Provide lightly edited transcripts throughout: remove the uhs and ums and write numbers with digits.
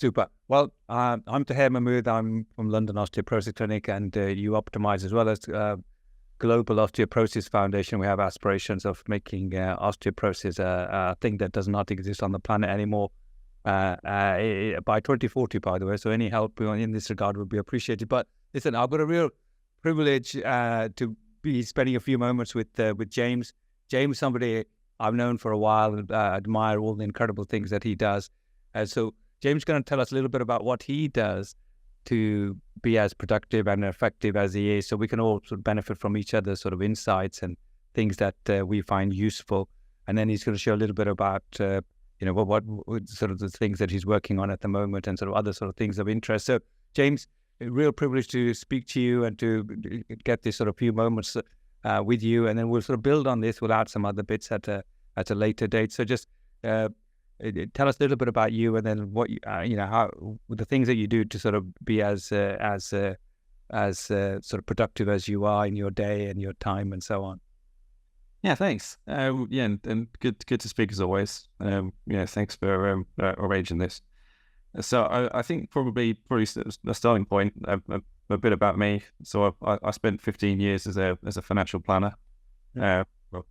Super. Well, I'm Taher Mahmud. I'm from London Osteoporosis Clinic, and you optimize as well as Global Osteoporosis Foundation. We have aspirations of making osteoporosis a thing that does not exist on the planet anymore by 2040, by the way. So any help in this regard would be appreciated. But listen, I've got a real privilege to be spending a few moments with James. James, somebody I've known for a while, and admire all the incredible things that he does. So James is going to tell us a little bit about what he does to be as productive and effective as he is, so we can all sort of benefit from each other's sort of insights and things that we find useful. And then he's going to share a little bit about, what sort of the things that he's working on at the moment and sort of other sort of things of interest. So, James, a real privilege to speak to you and to get this sort of few moments with you, and then we'll sort of build on this. We'll add some other bits at a later date. So just tell us a little bit about you, and then what how the things that you do to sort of be as sort of productive as you are in your day and your time and so on. Yeah, thanks. And good to speak as always. Thanks for arranging this. So I think probably the starting point, a bit about me. So I spent 15 years as a financial planner.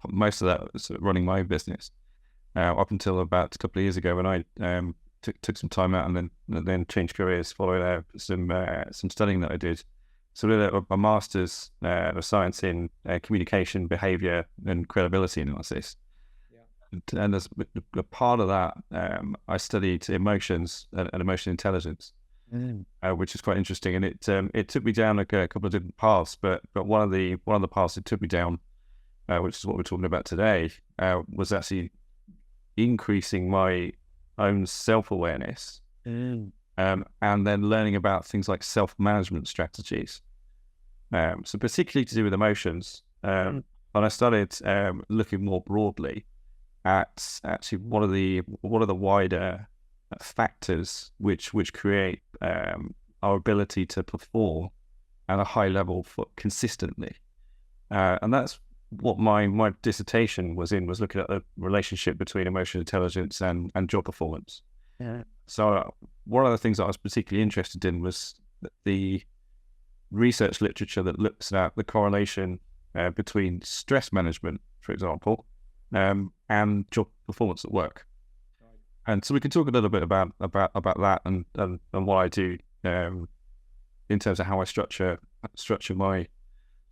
Most of that was running my own business. Up until about a couple of years ago, when I took some time out and then changed careers following some studying that I did. So I did a master's of science in communication, behaviour, and credibility analysis. Yeah. And as a part of that, I studied emotions and emotional intelligence, which is quite interesting. And it took me down a couple of different paths, but one of the paths it took me down, which is what we're talking about today, was actually increasing my own self-awareness, and then learning about things like self-management strategies. So particularly to do with emotions. And I started looking more broadly at actually what are the wider factors which create our ability to perform at a high level consistently. And that's what my dissertation was looking at the relationship between emotional intelligence and job performance. Yeah. So one of the things that I was particularly interested in was the research literature that looks at the correlation between stress management, for example, and job performance at work. Right. And so we can talk a little bit about that and what I do in terms of how I structure my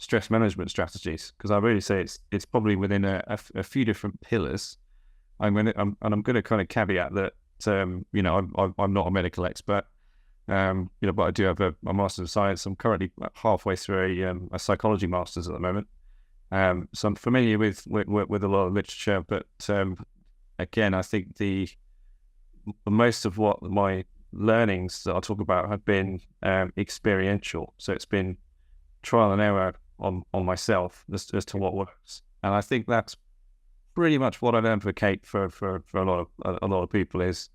stress management strategies, because I really say it's probably within a few different pillars. I'm going to kind of caveat that I'm not a medical expert, but I do have a master's of science. I'm currently halfway through a psychology master's at the moment, so I'm familiar with a lot of literature. But again, I think the most of what my learnings that I'll talk about have been experiential. So it's been trial and error on myself as to what works, and I think that's pretty much what I'd advocate for a lot of people is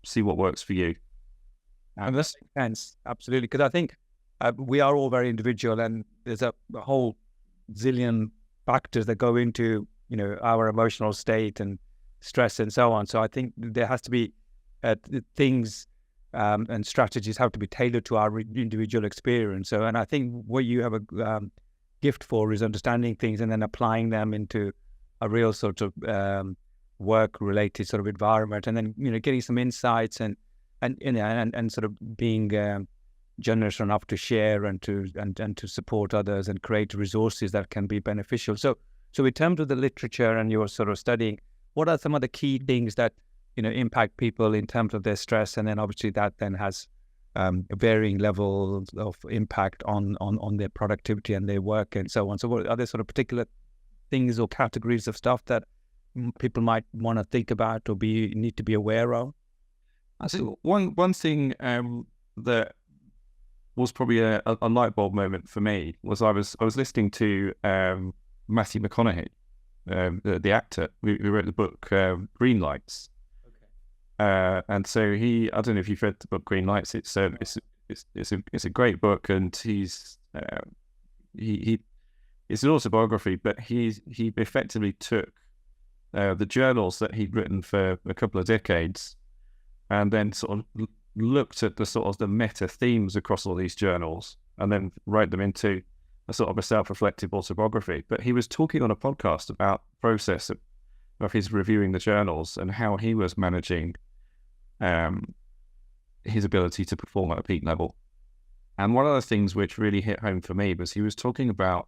see what works for you. And that makes sense, absolutely, because I think we are all very individual, and there's a whole zillion factors that go into our emotional state and stress and so on. So I think there has to be things. And strategies have to be tailored to our individual experience. So, and I think what you have a gift for is understanding things and then applying them into a real sort of work-related sort of environment, and then getting some insights and sort of being generous enough to share and to support others and create resources that can be beneficial. So in terms of the literature and your sort of studying, what are some of the key things that impact people in terms of their stress, and then obviously that then has varying levels of impact on their productivity and their work and so on. So what are there sort of particular things or categories of stuff that people might want to think about or need to be aware of? I think one thing that was probably a light bulb moment for me was I was listening to Matthew McConaughey, the actor who wrote the book Green Lights. And so I don't know if you've read the book Green Lights. It's a great book, and it's an autobiography, but he effectively took the journals that he'd written for a couple of decades and then sort of looked at the sort of the meta themes across all these journals, and then wrote them into a sort of a self-reflective autobiography. But he was talking on a podcast about the process of his reviewing the journals and how he was managing his ability to perform at a peak level. And one of the things which really hit home for me was he was talking about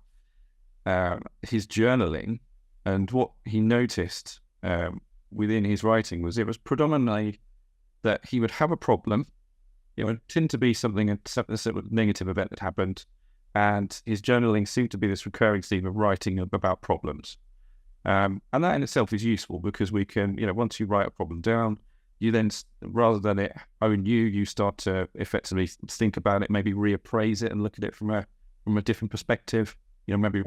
his journaling, and what he noticed within his writing was it was predominantly that he would have a problem. It would tend to be something, a sort of negative event that happened, and his journaling seemed to be this recurring theme of writing about problems. And that in itself is useful because we can, once you write a problem down, you then, rather than it own you, you start to effectively think about it, maybe reappraise it and look at it from a different perspective. Maybe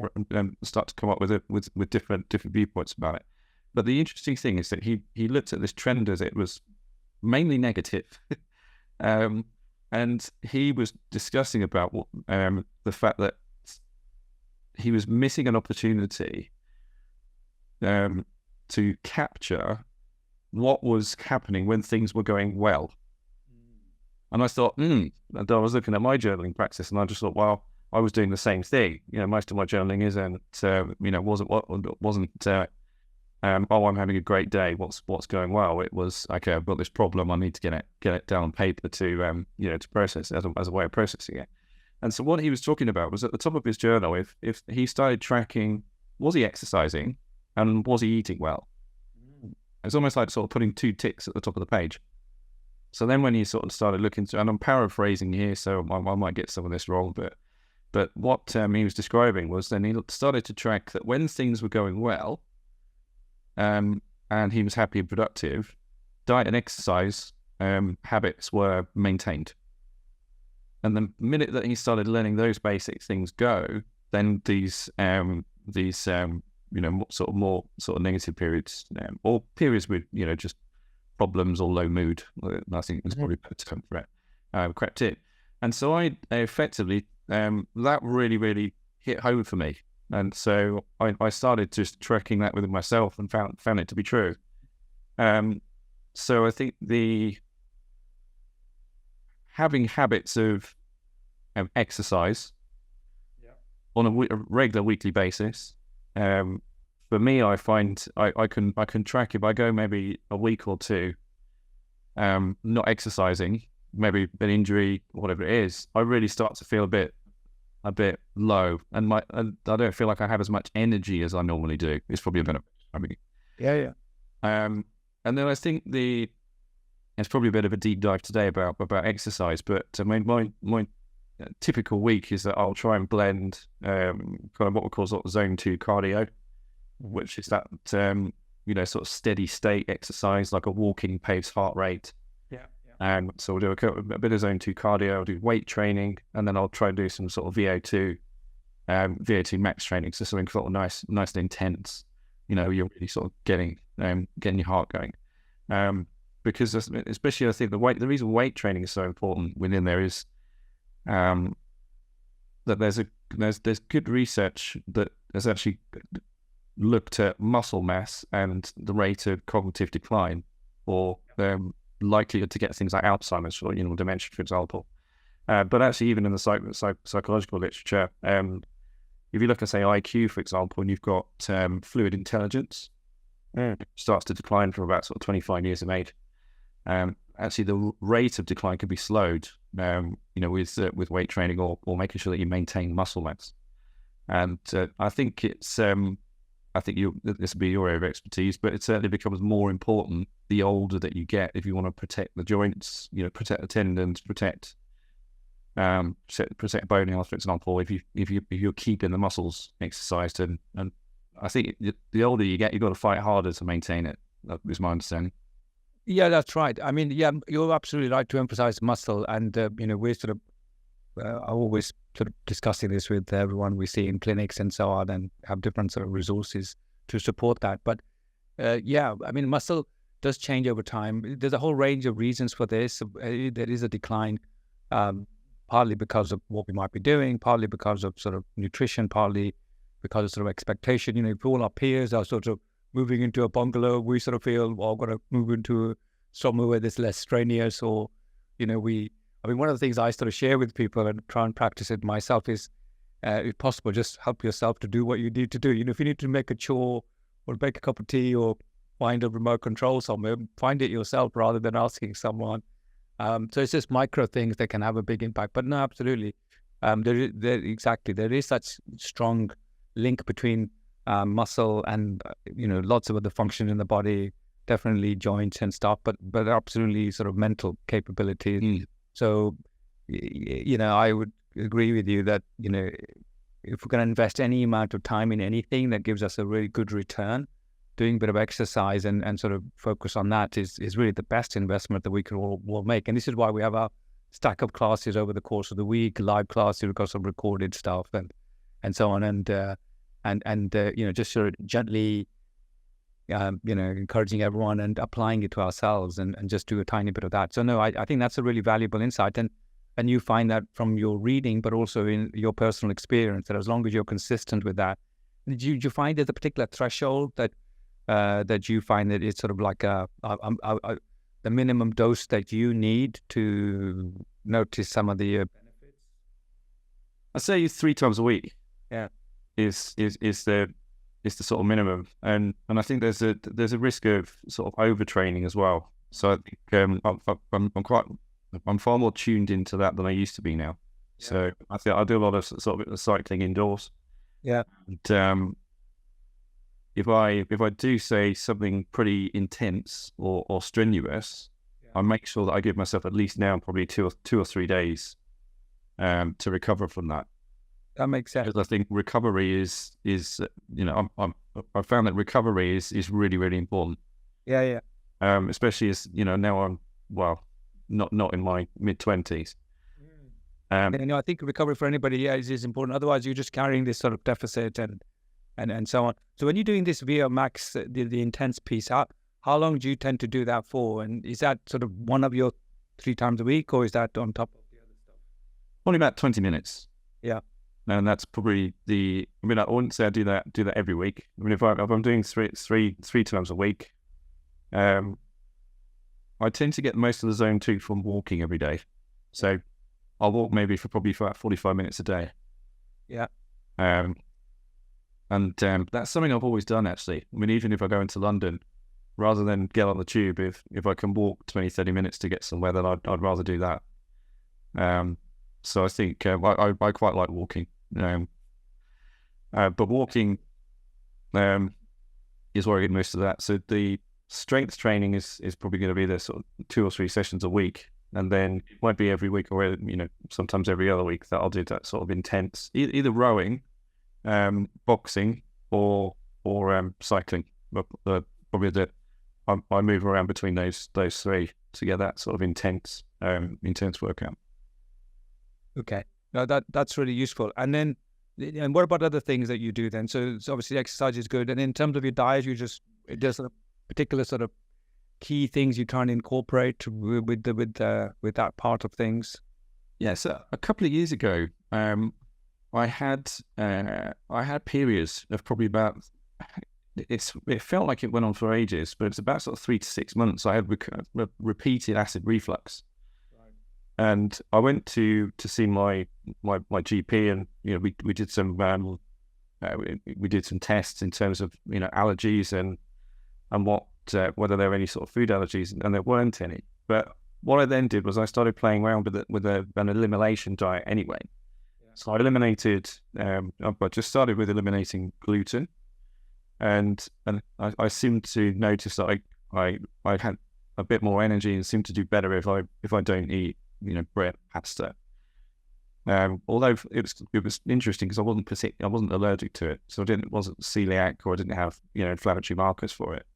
start to come up with different viewpoints about it. But the interesting thing is that he looked at this trend as it was mainly negative, and he was discussing about the fact that he was missing an opportunity to capture what was happening when things were going well. And I thought, and I was looking at my journaling practice, and I just thought, well, I was doing the same thing. Most of my journaling isn't, oh, I'm having a great day. What's going well? It was, okay, I've got this problem. I need to get it down on paper to process it as a way of processing it. And so what he was talking about was at the top of his journal, if he started tracking, was he exercising and was he eating well? It's almost like sort of putting 2 ticks at the top of the page. So then when he sort of started looking through, and I'm paraphrasing here, so I might get some of this wrong, but what he was describing was then he started to track that when things were going well, and he was happy and productive, diet and exercise habits were maintained. And the minute that he started letting those basic things go, then these more negative periods, or periods with just problems or low mood, I think is probably a better term for it, crept in. And so I effectively that really hit home for me. And so I started just tracking that within myself and found it to be true. So I think having habits of exercise on a regular weekly basis, for me, I find I can track if I go maybe a week or two not exercising, maybe an injury, whatever it is, I really start to feel a bit low, and I don't feel like I have as much energy as I normally do. It's probably a benefit. And then I think it's probably a bit of a deep dive today about exercise, but my typical week is that I'll try and blend kind of what we call sort of zone 2 cardio, which is that sort of steady state exercise, like a walking pace heart rate. So we'll do a bit of zone 2 cardio, I'll do weight training, and then I'll try and do some sort of VO2 max training, so something sort of nice and intense. You're really sort of getting your heart going. Because especially I think the reason weight training is so important within there is that there's good research that has actually looked at muscle mass and the rate of cognitive decline, or likelihood to get things like Alzheimer's or dementia, for example. But actually, even in the psychological literature, if you look at, say, IQ, for example, and you've got fluid intelligence, it starts to decline from about sort of 25 years of age. Actually, the rate of decline can be slowed, with weight training or making sure that you maintain muscle mass. And I think this will be your area of expertise, but it certainly becomes more important the older that you get if you want to protect the joints, protect the tendons, protect bone health, for example. If you're keeping the muscles exercised, and I think the older you get, you've got to fight harder to maintain it. That is my understanding. Yeah, that's right. I mean, yeah, you're absolutely right to emphasize muscle, and we're sort of I always sort of discussing this with everyone we see in clinics and so on, and have different sort of resources to support that. But I mean, muscle does change over time. There's a whole range of reasons for this. There is a decline, partly because of what we might be doing, partly because of sort of nutrition, partly because of sort of expectation. If all our peers are sort of moving into a bungalow, we sort of feel, well, I've got to move into somewhere where there's less strenuous, or, you know, one of the things I sort of share with people and try and practice it myself is, if possible, just help yourself to do what you need to do. You know, if you need to make a chore or make a cup of tea or find a remote control somewhere, find it yourself rather than asking someone. So it's just micro things that can have a big impact. But no, absolutely. There is such strong link between muscle and, you know, lots of other function in the body, definitely joints and stuff, but absolutely sort of mental capabilities. So, you know, I would agree with you that, you know, if we're going to invest any amount of time in anything that gives us a really good return, doing a bit of exercise and sort of focus on that is really the best investment that we can all make. And this is why we have our stack of classes over the course of the week, live classes, we've got some recorded stuff and so on. And you know, just sort of gently, you know, encouraging everyone and applying it to ourselves and just do a tiny bit of that. So no, I think that's a really valuable insight. And you find that from your reading, but also in your personal experience, that as long as you're consistent with that, do you find there's a particular threshold that you find that it's sort of like the minimum dose that you need to notice some of the benefits? I'd say 3 times a week. Yeah, is the sort of minimum, and I think there's a risk of sort of overtraining as well. So I think I'm far more tuned into that than I used to be now. Yeah. So I think I do a lot of sort of cycling indoors. Yeah. And, if I do say something pretty intense or strenuous, I make sure that I give myself at least now probably two or 3 days to recover from that. That makes sense. Because I think recovery is you know, I found that recovery is really, really important. Yeah. Especially as, you know, now I'm, well, not in my mid-20s. You know, I think recovery for anybody is important. Otherwise, you're just carrying this sort of deficit and so on. So when you're doing this VO max, the intense piece, how long do you tend to do that for? And is that sort of one of your 3 times a week, or is that on top of the other stuff? Only about 20 minutes. Yeah. And that's probably I wouldn't say I do that every week. I mean, if I'm doing three times a week, I tend to get most of the zone 2 from walking every day. So I'll walk maybe for about 45 minutes a day. Yeah. And that's something I've always done, actually. I mean, even if I go into London, rather than get on the tube, if I can walk 20, 30 minutes to get somewhere, then I'd rather do that. So I think I quite like walking. But walking is where I get most of that. So the strength training is probably going to be there sort of 2 or 3 sessions a week. And then it might be every week, or, you know, sometimes every other week that I'll do that sort of intense, either rowing, boxing, or cycling. But probably I move around between those 3 to get that sort of intense workout. Okay, no, that's really useful. And then, and what about other things that you do then? So obviously exercise is good, and in terms of your diet, there's a particular sort of key things you try and incorporate with that part of things. Yeah, so a couple of years ago, I had periods of probably about, it felt like it went on for ages, but it's about sort of 3 to 6 months. I had repeated acid reflux. Right. And I went to see my GP, and, you know, we did some we did some tests in terms of, you know, allergies and whether there were any sort of food allergies, and there weren't any. But what I then did was I started playing around with an elimination diet anyway. So I eliminated, I just started with eliminating gluten, and I seemed to notice that I had a bit more energy and seemed to do better if I don't eat, you know, bread, pasta. Although it was interesting because I wasn't allergic to it, so I wasn't celiac, or I didn't have, you know, inflammatory markers for it.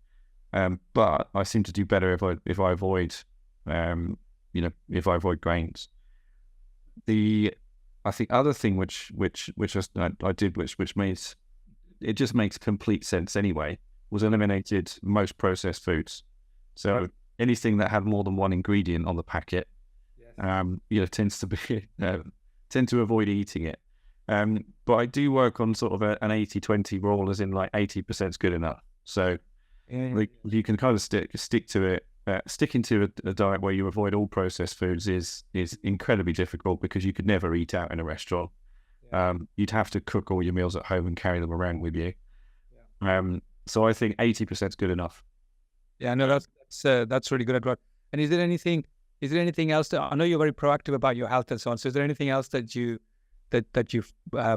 But I seem to do better if I avoid, you know, if I avoid grains. I think other thing which I did, which made it just makes complete sense anyway, was eliminated most processed foods. So anything that had more than one ingredient on the packet, you know, tend to avoid eating it. But I do work on sort of an 80-20 rule, as in like 80% is good enough. So like, you can kind of stick to it, sticking to a diet where you avoid all processed foods is incredibly difficult because you could never eat out in a restaurant. You'd have to cook all your meals at home and carry them around with you. So I think 80% is good enough. Yeah, no, that's really good advice. And is there anything else I know you're very proactive about your health and so on. So is there anything else that you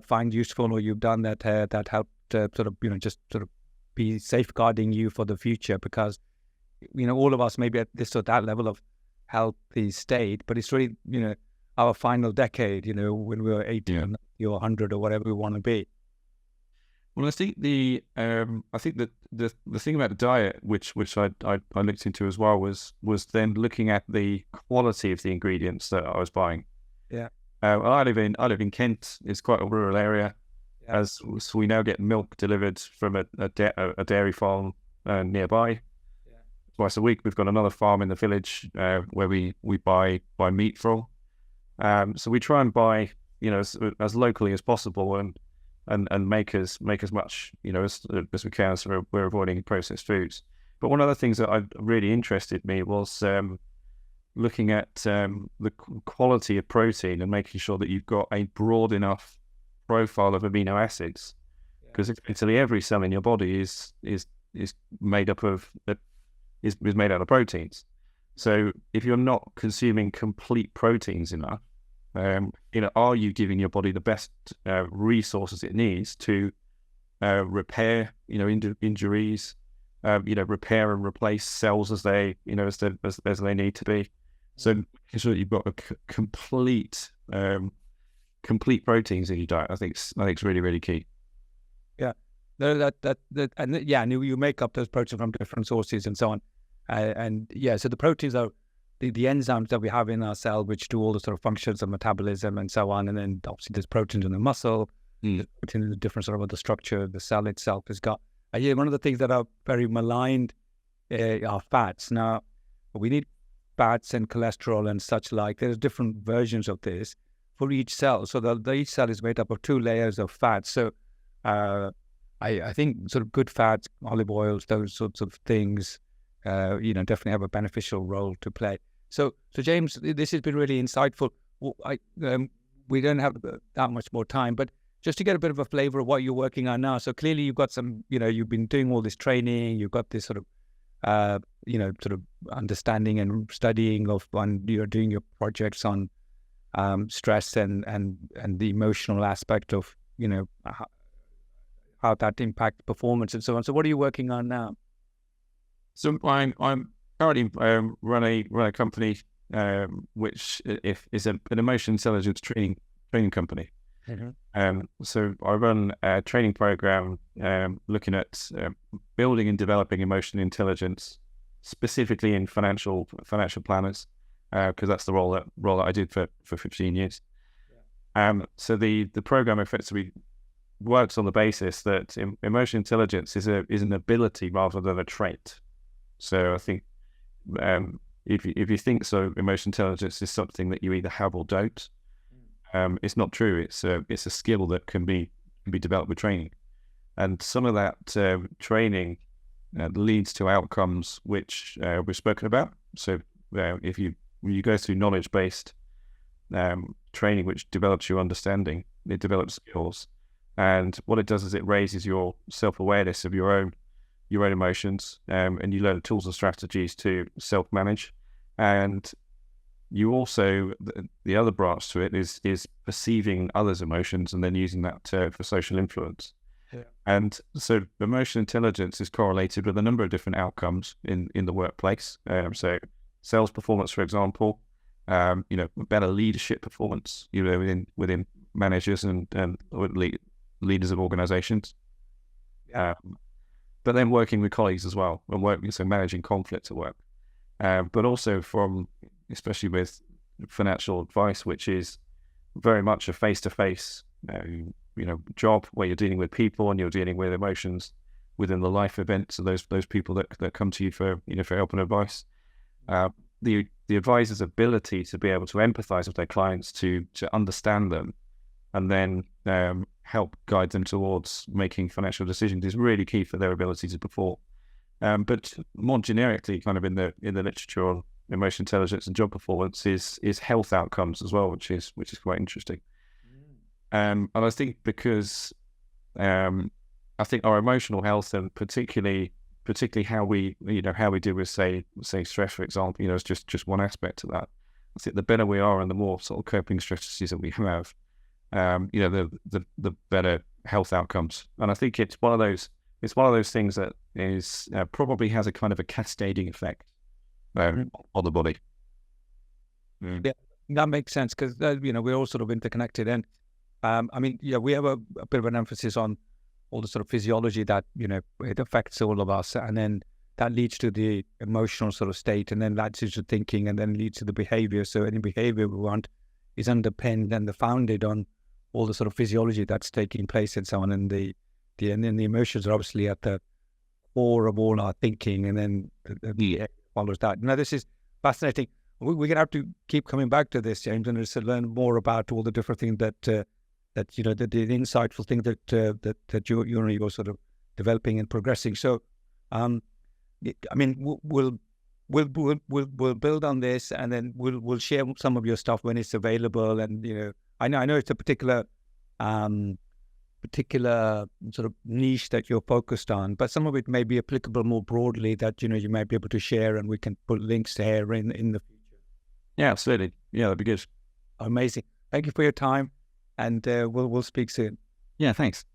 find useful or you've done that helped sort of, just sort of be safeguarding you for the future? Because, all of us may be at this or that level of healthy state, but it's really, our final decade, when we're 80 or 90 or 100 or whatever we want to be. Well, I think the thing about the diet, which I looked into as well, was then looking at the quality of the ingredients that I was buying. Yeah. I live in Kent. It's quite a rural area. Yeah. As we now get milk delivered from a dairy farm nearby. Yeah. Twice a week. We've got another farm in the village where we buy meat from. So we try and buy as locally as possible and make as much as we can, so we're avoiding processed foods. But one of the things that really interested me was looking at the quality of protein and making sure that you've got a broad enough profile of amino acids, because effectively every cell in your body is made up of is made out of proteins. So if you're not consuming complete proteins enough, are you giving your body the best resources it needs to repair, injuries, repair and replace cells as they need to be. So making sure that you've got a complete proteins in your diet, I think it's really, really key. Yeah, and you make up those proteins from different sources and so on, so the proteins are the enzymes that we have in our cell, which do all the sort of functions of metabolism and so on. And then obviously there's proteins in the muscle, protein in the different sort of other structure the cell itself has got. One of the things that are very maligned are fats. Now, we need fats and cholesterol and such like. There's different versions of this for each cell. So each cell is made up of 2 layers of fats. So I think sort of good fats, olive oils, those sorts of things, definitely have a beneficial role to play. So James, this has been really insightful. We don't have that much more time, but just to get a bit of a flavor of what you're working on now. So clearly you've got some, you've been doing all this training, you've got this sort of, sort of understanding and studying of when you're doing your projects on stress and the emotional aspect of, how that impacts performance and so on. So what are you working on now? So I'm currently run a company which is an emotion intelligence training company. Mm-hmm. So I run a training program looking at building and developing emotional intelligence, specifically in financial planners, because that's the role that I did for 15 years. Yeah. So the program effectively works on the basis that emotional intelligence is an ability rather than a trait. So I think if you think so, emotional intelligence is something that you either have or don't. It's not true. It's a skill that can be developed with training, and some of that training leads to outcomes which we've spoken about. So if you go through knowledge-based training, which develops your understanding, it develops skills, and what it does is it raises your self-awareness of your own emotions, and you learn tools and strategies to self-manage. And you also, the other branch to it is perceiving others' emotions and then using that for social influence. Yeah. And so emotional intelligence is correlated with a number of different outcomes in the workplace. So sales performance, for example, better leadership performance, within managers and leaders of organizations. But then working with colleagues as well, and so managing conflict at work. But also especially with financial advice, which is very much a face-to-face, job where you're dealing with people and you're dealing with emotions within the life events of those people that come to you for help and advice. The advisor's ability to be able to empathize with their clients, to understand them, and then help guide them towards making financial decisions is really key for their ability to perform. But more generically, kind of in the literature on emotional intelligence and job performance is health outcomes as well, which is quite interesting. And I think because I think our emotional health, and particularly how we deal with say stress, for example, is just one aspect of that. I think the better we are and the more sort of coping strategies that we have, the better health outcomes. And I think it's one of those things that is probably has a kind of a cascading effect on the body. Yeah, that makes sense, because we're all sort of interconnected, and we have a bit of an emphasis on all the sort of physiology that it affects all of us, and then that leads to the emotional sort of state, and then that leads to thinking, and then leads to the behavior. So any behavior we want is underpinned and founded on all the sort of physiology that's taking place and so on, and and then the emotions are obviously at the core of all our thinking, and then the follows that. Now, this is fascinating. We're going to have to keep coming back to this, James, and just to learn more about all the different things that the insightful things that you're sort of developing and progressing. So, we'll build on this, and then we'll share some of your stuff when it's available. And I know it's a particular sort of niche that you're focused on, but some of it may be applicable more broadly that you might be able to share, and we can put links there in the future. Yeah, absolutely. Yeah, that'd be good. Amazing. Thank you for your time, and we'll speak soon. Yeah, thanks.